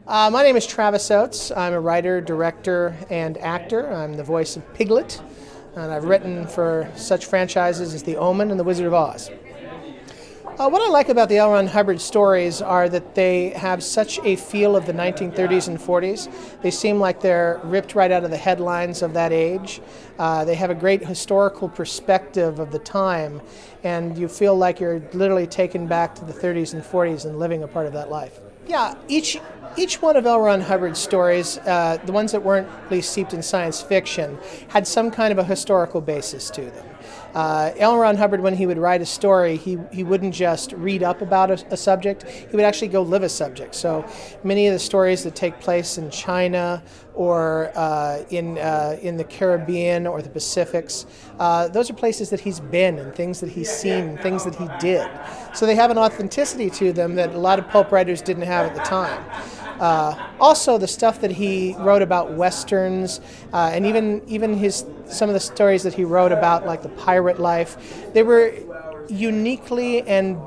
My name is Travis Oates. I'm a writer, director, and actor. I'm the voice of Piglet, and I've written for such franchises as The Omen and The Wizard of Oz. What I like about the L. Ron Hubbard stories are that they have such a feel of the 1930s and 40s. They seem like they're ripped right out of the headlines of that age. They have a great historical perspective of the time, and you feel like you're literally taken back to the 30s and 40s and living a part of that life. Yeah, each one of L. Ron Hubbard's stories, the ones that weren't at least steeped in science fiction, had some kind of a historical basis to them. L. Ron Hubbard, when he would write a story, he wouldn't just read up about a subject, he would actually go live a subject. So many of the stories that take place in China or in the Caribbean or the Pacifics, those are places that he's been and things that he's seen and things that he did. So they have an authenticity to them that a lot of pulp writers didn't have at the time. Also, the stuff that he wrote about westerns, and even some of the stories that he wrote about, like the pirate life, they were uniquely and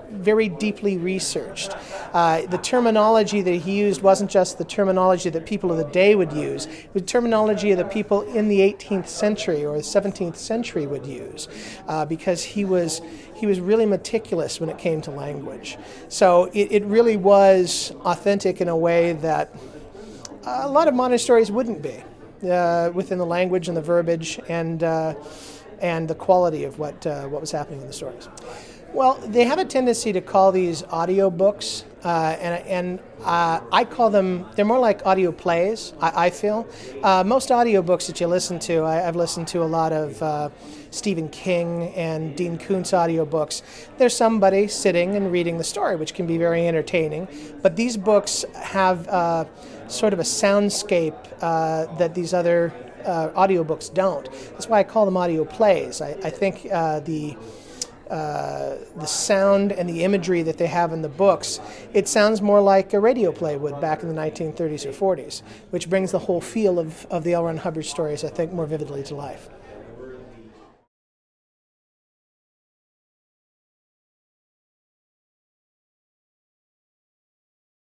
very deeply researched. The terminology that he used wasn't just the terminology that people of the day would use, it was the terminology that people in the 18th century or the 17th century would use, because he was really meticulous when it came to language. So it really was authentic in a way that a lot of modern stories wouldn't be, within the language and the verbiage and the quality of what was happening in the stories. Well, they have a tendency to call these audio books, and I call them, they're more like audio plays, I feel. Most audio books that you listen to, I've listened to a lot of Stephen King and Dean Koontz audio books. There's somebody sitting and reading the story, which can be very entertaining, but these books have sort of a soundscape that these other audiobooks don't. That's why I call them audio plays. I think the sound and the imagery that they have in the books, it sounds more like a radio play would back in the 1930s or 40s, which brings the whole feel of the L. Ron Hubbard stories, I think, more vividly to life.